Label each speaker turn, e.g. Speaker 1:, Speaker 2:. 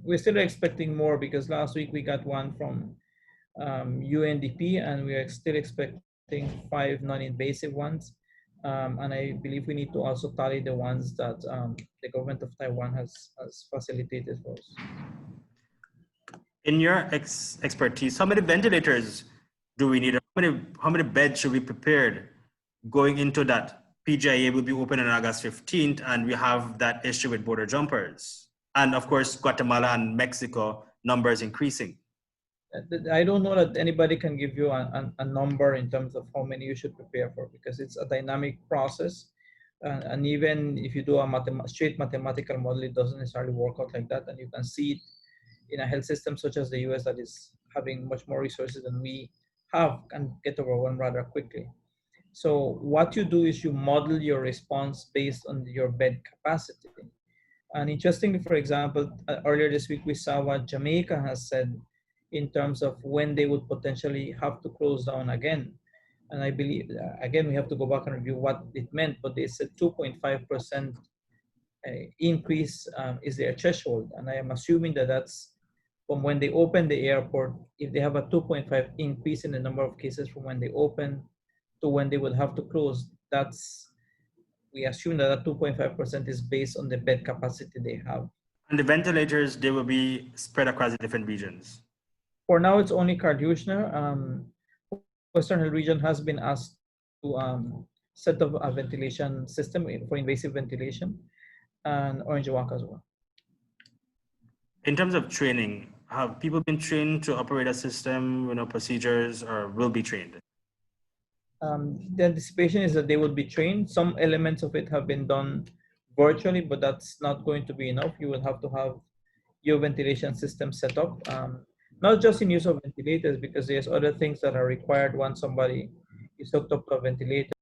Speaker 1: we're still expecting more because last week we got one from UNDP, and we are still expecting 5 non-invasive ones. And I believe we need to also tally the ones that the government of Taiwan has facilitated for us.
Speaker 2: In your expertise, how many ventilators do we need? How many beds should be prepared going into that? P.G.I.A will be open on August 15th, and we have that issue with border jumpers. And of course, Guatemala and Mexico numbers increasing.
Speaker 1: I don't know that anybody can give you a number in terms of how many you should prepare for, because it's a dynamic process. And even if you do a straight mathematical model, it doesn't necessarily work out like that. And you can see it in a health system such as the US that is having much more resources than we have, and get overwhelmed rather quickly. So what you do is you model your response based on your bed capacity. And interestingly, for example, earlier this week, we saw what Jamaica has said in terms of when they would potentially have to close down again. And I believe, again, we have to go back and review what it meant, but they said 2.5% increase is their threshold. And I am assuming that that's from when they open the airport. If they have a 2.5 increase in the number of cases from when they open to when they would have to close, we assume that 2.5% is based on the bed capacity they have.
Speaker 2: And the ventilators, they will be spread across the different regions.
Speaker 1: For now, it's only Cardhushner. Western Hill region has been asked to set up a ventilation system for invasive ventilation, and Orange Walk as well.
Speaker 2: In terms of training, have people been trained to operate a system, procedures, or will be trained?
Speaker 1: The anticipation is that they will be trained. Some elements of it have been done virtually, but that's not going to be enough. You will have to have your ventilation system set up, not just in use of ventilators, because there's other things that are required once somebody is hooked up to a ventilator.